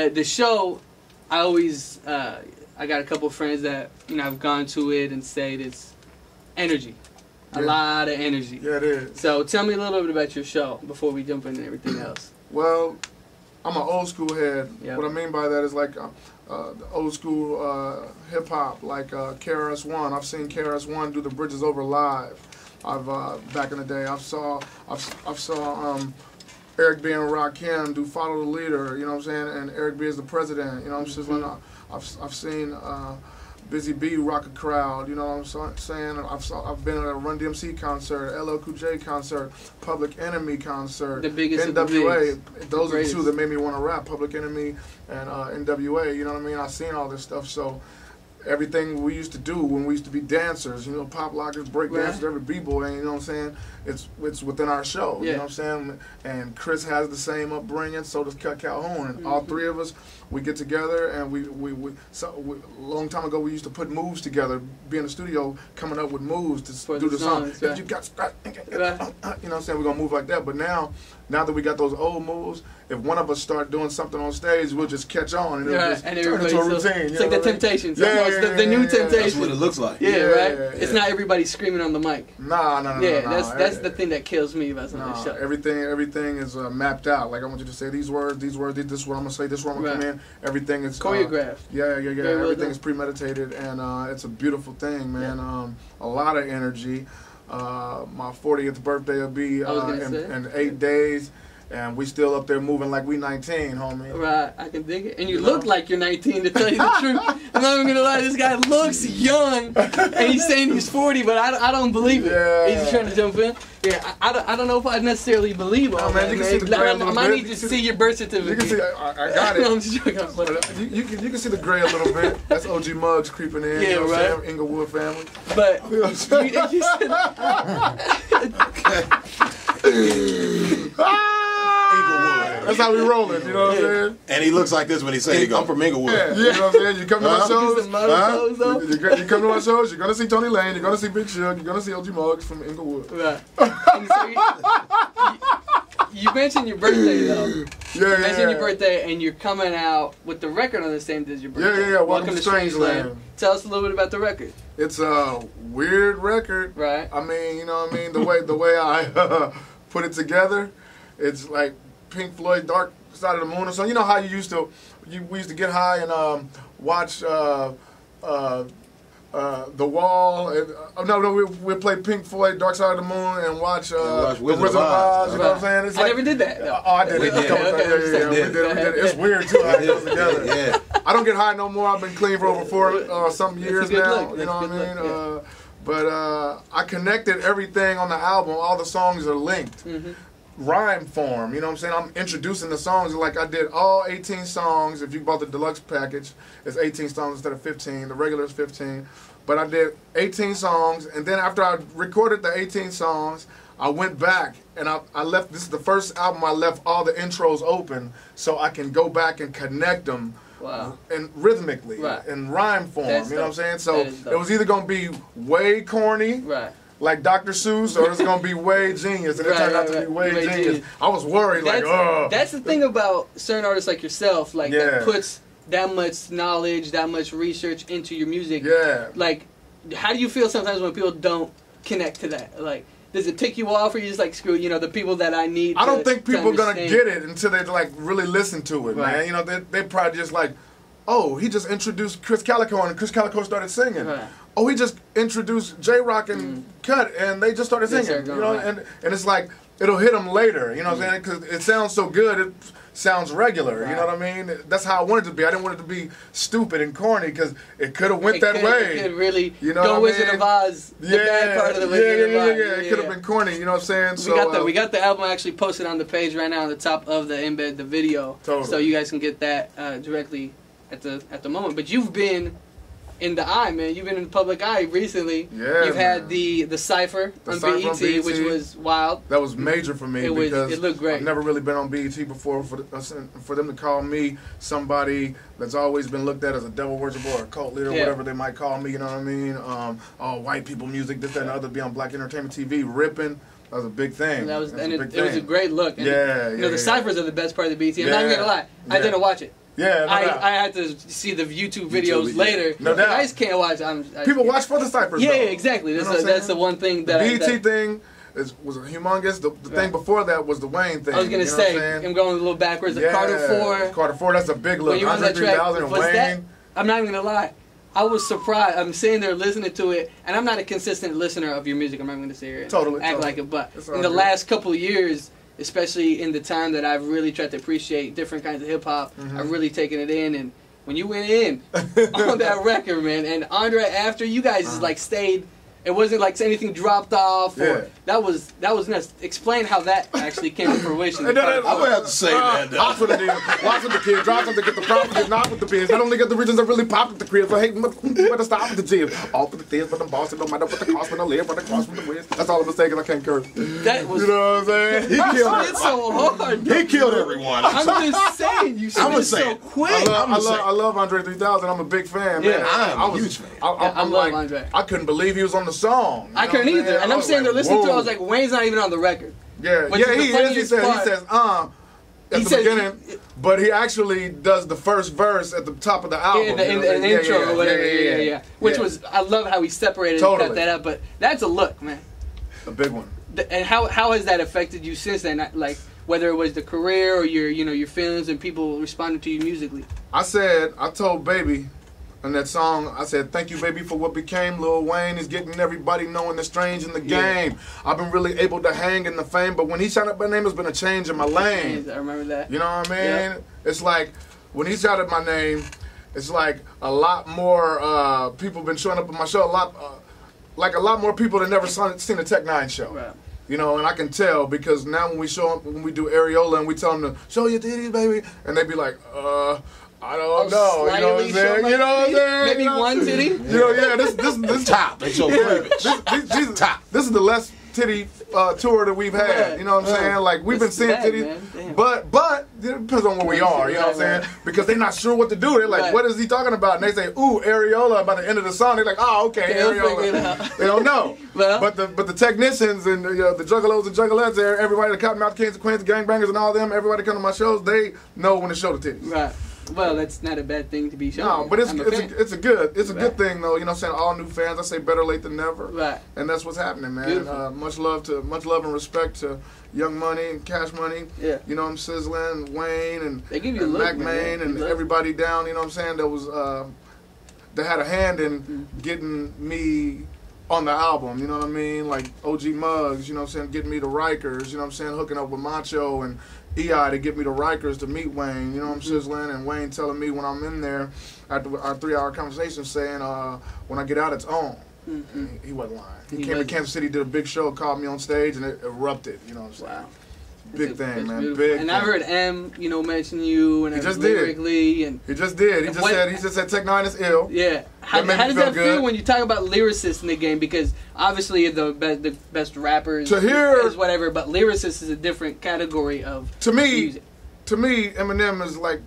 the show, I always I got a couple of friends that have gone to it and said it's energy, a lot of energy. Yeah, it is. So tell me a little bit about your show before we jump into everything else. Well, I'm an old school head. Yep. What I mean by that is like the old school hip hop, like KRS-One. I've seen KRS-One do the Bridges Over live. I've back in the day, I've saw Eric B and Rakim do Follow the Leader. You know what I'm saying? And Eric B is the president. You know what I'm saying? I've seen Busy B rock a crowd. You know what I'm saying? I've been at a Run DMC concert, LL Cool J concert, Public Enemy concert, the biggest NWA. The Those are the two that made me want to rap. Public Enemy and NWA. You know what I mean? I've seen all this stuff. So everything we used to do when we used to be dancers, pop lockers, break dancers, every b-boy, you know what I'm saying? It's within our show, you know what I'm saying? And Chris has the same upbringing, so does Cut Calhoun, and all three of us, we get together, and a long time ago we used to put moves together, be in the studio coming up with moves to do the song. Right. If you got, you know what I'm saying? We're gonna move like that, but now that we got those old moves, if one of us start doing something on stage, we'll just catch on, and it'll just turn into a routine. It's like the Temptations, the new Temptations. That's what it looks like. Yeah, right? It's not everybody screaming on the mic. Nah. That's the thing that kills me about some of this show. Everything is mapped out. Like, I want you to say these words, this is what I'm going to say, this is where I'm going to come in. Everything is choreographed. Everything is premeditated, and it's a beautiful thing, man. A lot of energy. My 40th birthday will be in 8 days. And we still up there moving like we 19, homie. Right, I can dig it. And you look like you're 19, to tell you the truth. I'm not even gonna lie, this guy looks young, and he's saying he's 40, but I don't believe it. Yeah. He's trying to jump in. Yeah, I don't know if I necessarily believe all that, man. You man. can see the gray a little I might bit. need to see your birth certificate. You can see, I got it. I'm just joking. You can see the gray a little bit. That's OG Muggs creeping in. Yeah, you know what I'm right. saying? Inglewood family. But That's how we rolling, you know what I'm saying? And he looks like this when he says, I'm from Inglewood. Yeah, you know what I'm saying? You come to my shows, you come to my shows, you're going to see Tony Lane, you're going to see Big Shug, you're going to see OG Muggs from Inglewood. Right. You mentioned your birthday, though. You mentioned your birthday, and you're coming out with the record on the same day as your birthday. Yeah. Welcome to Strange Land. Tell us a little bit about the record. It's a weird record. Right. I mean, you know what I mean? The way I put it together, it's like Pink Floyd, Dark Side of the Moon or something. You know how we used to get high and watch The Wall. And, we play Pink Floyd, Dark Side of the Moon, and watch The Wizard of Oz. You know what I'm saying? It's I never did that. No. I did it. We did it. It's weird too how it goes together. Yeah. I don't get high no more. I've been clean for over 4 something years now. You know what I mean? But I connected everything on the album. All the songs are linked. Rhyme form, you know what I'm saying? I'm introducing the songs like I did all 18 songs. If you bought the deluxe package, it's 18 songs instead of 15. The regular is 15. But I did 18 songs, and then after I recorded the 18 songs, I went back and I left. This is the first album I left all the intros open so I can go back and connect them. Wow. And rhythmically, in rhyme form, you know what I'm saying? So it was either going to be way corny, like Dr. Seuss, or it's going to be way genius, and it turned out to be way genius. I was worried, That's the thing about certain artists like yourself, like that puts that much knowledge, that much research into your music. Yeah. Like, how do you feel sometimes when people don't connect to that? Like, does it tick you off, or you just like, screw, the people that I need I don't think people are going to get it until they like really listen to it, man. You know, they probably just like, oh, he just introduced Chris Calico, and Chris Calico started singing. Oh, he just introduced J-Rock and Cut, and they just started singing. You know, and it's like, it'll hit them later, you know what I'm saying? Because it sounds so good, it sounds regular, you know what I mean? That's how I wanted it to be. I didn't want it to be stupid and corny, because it could have went that way. It could really you know go Wizard of Oz, the bad part of the Wizard of Oz. It could have been corny, you know what I'm saying? So, we got the album actually posted on the page right now on the top of the embed, the video. So you guys can get that directly at the moment. But you've been in the eye, man. You've been in the public eye recently. Yeah, You've had the cypher on BET, which was wild. That was major for me because it looked great. I've never really been on BET before. For them to call me somebody that's always been looked at as a devil worshiper or a cult leader, whatever they might call me, you know what I mean? White people music, this, that, and the other, be on Black Entertainment TV, ripping. That was a big thing. It was a great look. And, the ciphers are the best part of the BET. I'm not gonna lie, I didn't watch it. Yeah, I had to see the YouTube videos later. No doubt. I just can't watch. People watch for the ciphers. Yeah, though. exactly. That's the one thing that the BET thing was humongous. The thing before that was the Wayne thing. I was gonna say, I'm going a little backwards. The Carter 4. Carter 4. That's a big look. Andre 3000 and Wayne. I'm not even gonna lie. I was surprised. I'm sitting there listening to it, and I'm not a consistent listener of your music. I'm not going to sit here and act like it. But in the last couple of years, especially in the time that I've really tried to appreciate different kinds of hip hop, I've really taken it in. And when you went in on that record, man, and Andre after, you guys just like stayed. It wasn't like anything dropped off. Or that was nuts. Explain how that actually came to fruition. I would have to say that. Watch with the deal. Watch with the kids. Drop something to get the profit. Get not with the biz. I don't get the regions that really pop with the crib. So hey, better stop with the jib. All for the things, but the boss. It don't matter what the cost, but the live, but the cross with the whiz. That's all I'm saying. I can't curse. That was. You know what I'm saying? He killed it so hard. He killed everyone. I'm just saying. You said it so quick. I love Andre 3000. I'm a big fan. Yeah, I am a huge fan. I love Andre. I couldn't believe he was on the song. I couldn't either. And I'm sitting there listening to it, I was like, Wayne's not even on the record. Yeah, he is. He says, at the beginning, but he actually does the first verse at the top of the album. Yeah, in the intro or whatever. Yeah. Which was, I love how he separated and cut that out, but that's a look, man. A big one. And how has that affected you since then? Like, whether it was the career or your feelings and people responding to you musically? I told Baby, in that song, I said, thank you, baby, for what became. Lil Wayne is getting everybody knowing the strange in the game. I've been really able to hang in the fame, but when he shouted my name, it's been a change in my lane. I remember that. You know what I mean? Yeah. It's like, when he shouted my name, it's like a lot more people been showing up at my show. A lot more people that never seen a Tech N9ne show. Right. You know, and I can tell because now when we do Areola and we tell them to show your titties, baby, and they be like, I don't know. You know what I'm saying? You know what I'm saying? Maybe one titty? You know, this top. They show top. This is the less titty tour that we've had. You know what I'm saying? Like, we've been seeing titties. But it depends on where we are. You know what I'm saying? Because they're not sure what to do. They're like, what is he talking about? And they say, ooh, Areola. By the end of the song, they're like, oh, okay, Areola. They don't know. But the technicians and the juggalos and juggalettes, everybody, the Cottonmouth Kings, the Queens, the gangbangers, and all them, everybody come to my shows, they know when to show the titties. Right. Well, that's not a bad thing to be shown. No, but it's a good thing though. You know what I'm saying? All new fans, I say better late than never. Right. And that's what's happening, man. Much love and respect to Young Money and Cash Money. Yeah. You know what I'm sizzling, Wayne and they give you and Mac Main and everybody down, you know what I'm saying, that was that had a hand in getting me on the album, you know what I mean? Like OG Muggs, you know what I'm saying, getting me to Rikers, you know what I'm saying, hooking up with Macho and EI to get me to Rikers to meet Wayne, you know what I'm sizzling, and Wayne telling me when I'm in there after our 3-hour conversation saying when I get out it's on. He wasn't lying. He came to Kansas City, did a big show, called me on stage, and it erupted, you know what I'm saying? Wow. Big thing, man. Big and I heard M, mention you and he just lyrically did. He just did. He just said Tech N9ne is ill. Yeah. How does that feel when you talk about lyricists in the game? Because obviously the best rappers is whatever, but lyricist is a different category of music. To me, Eminem is like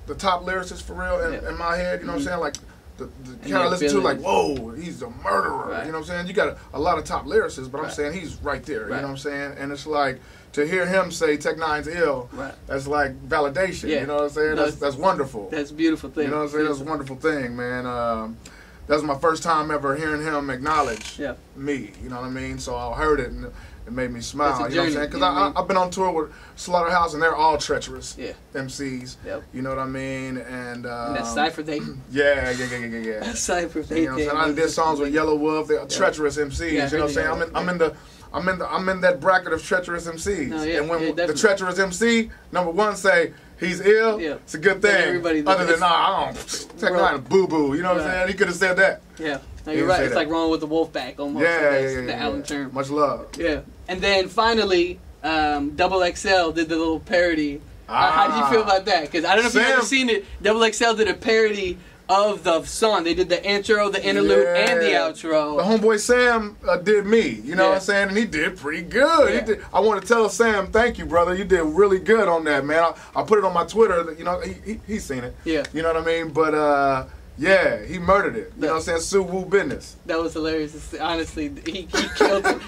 the top lyricist for real in my head. You know what I'm saying? Like the kind I listen to, like, whoa, he's a murderer. Right. You know what I'm saying? You got a lot of top lyricists, but I'm saying he's right there. You know what I'm saying? And it's like, to hear him say Tech N9ne's ill, that's like validation. You know what I'm saying? That's wonderful. That's a beautiful thing. You know what I'm saying? That's a wonderful thing, man. That was my first time ever hearing him acknowledge me. You know what I mean? So I heard it and it made me smile. You know what I'm saying? Because I've been on tour with Slaughterhouse and they're all treacherous MCs. Yep. You know what I mean? And that cypher they. Yeah. That cypher they. You know what I'm saying? I did songs with Yellow Wolf. They're treacherous MCs. You know what I'm saying? I'm in that bracket of treacherous MCs. And when the treacherous MC, number one, say he's ill, it's a good thing. Other than, I don't, Tech N9ne boo-boo. You know what I'm saying? He could have said that. Yeah. No, you're right. It's like rolling with the wolf pack almost. The Allen term. Much love. Yeah. And then finally, Double XL did the little parody. How did you feel about that? Because I don't know if you've ever seen it. Double XL did a parody of the song. They did the intro, the interlude, and the outro. The homeboy Sam did me, you know what I'm saying? And he did pretty good. Yeah. I want to tell Sam, thank you, brother. You did really good on that, man. I put it on my Twitter. You know, he's seen it. Yeah. You know what I mean? But Yeah, he murdered it. You know what I'm saying? Sue Woo business. That was hilarious. Honestly, he killed it.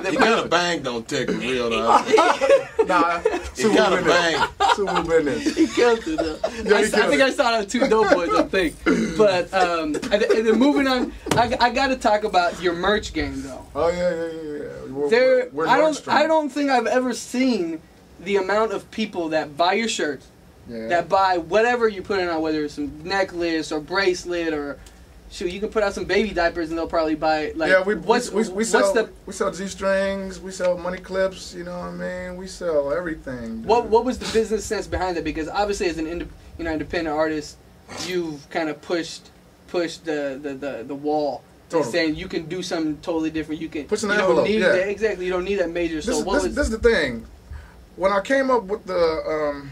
He kind of banged on Tech and Real though. Nah, Sue Woo business. Sue Woo business. He killed it though. Yeah, I think I saw it on Two Dope Boys, I think. But and then moving on, I got to talk about your merch game though. Oh yeah. We're I don't think I've ever seen the amount of people that buy your shirts. Yeah. That buy whatever you put in on, whether it's some necklace or bracelet or shoot, you can put out some baby diapers and they'll probably buy it. Like, yeah, we sell G-strings, we sell money clips, you know what I mean? We sell everything. Dude. What was the business sense behind it? Because obviously as an independent artist, you've kind of pushed the wall. Totally. Saying you can do something totally different. You can pushing the envelope. Yeah. Exactly. You don't need that major. This is the thing. When I came up with the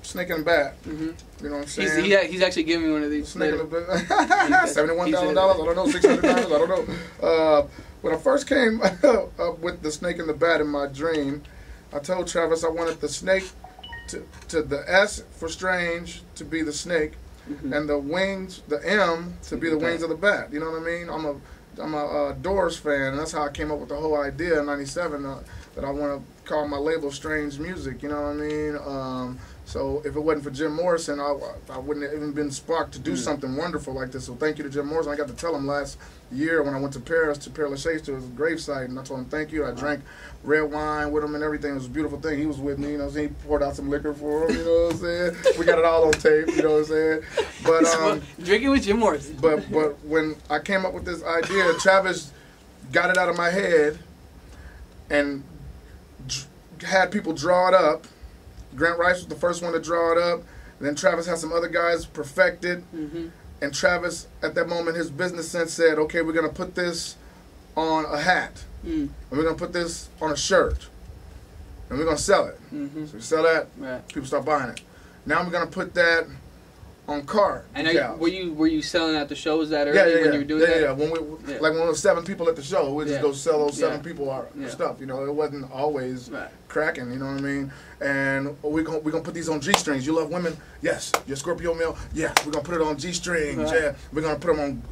Snake and Bat, you know what I'm saying? He's actually giving me one of these. Snake and Bat. $71,000. I don't know. $600. I don't know. When I first came up with the Snake and the Bat in my dream, I told Travis I wanted the snake to the S for strange to be the snake, and the wings, the M, to be the wings of the bat. You know what I mean? I'm a Doors fan, and that's how I came up with the whole idea in '97 that I want to call my label Strange Music. You know what I mean? So if it wasn't for Jim Morrison, I wouldn't have even been sparked to do something wonderful like this. So thank you to Jim Morrison. I got to tell him last year when I went to Paris, to Père Lachaise, to his gravesite, and I told him thank you. I drank red wine with him and everything. It was a beautiful thing. He was with me, you know what I'm saying? He poured out some liquor for him, you know what I'm saying? We got it all on tape, you know what I'm saying? But drinking with Jim Morrison. But when I came up with this idea, Travis got it out of my head and had people draw it up. Grant Rice was the first one to draw it up. And then Travis had some other guys perfect it. And Travis, at that moment, his business sense said, okay, we're going to put this on a hat. And we're going to put this on a shirt. And we're going to sell it. So we sell that, people start buying it. Now we're going to put that on car. And were you selling at the shows that early when you were doing that? Yeah. Like when there was 7 people at the show, we just go sell those 7 people our stuff. You know, it wasn't always cracking. You know what I mean? And we're gonna put these on G-strings. You love women? Yes. Your Scorpio male? Yeah. We're gonna put it on G-strings. Yeah. We're gonna put them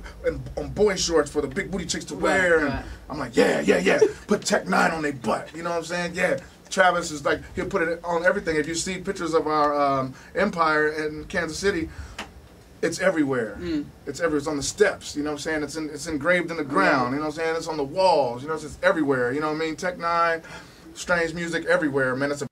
on boy shorts for the big booty chicks to wear. And I'm like, yeah. Put Tech N9NE on their butt. You know what I'm saying? Yeah. Travis is like, he'll put it on everything. If you see pictures of our empire in Kansas City, it's everywhere. It's everywhere. It's on the steps. You know what I'm saying? It's engraved in the ground. You know what I'm saying? It's on the walls. You know, it's everywhere. You know what I mean? Tech N9NE, Strange Music, everywhere, man. It's a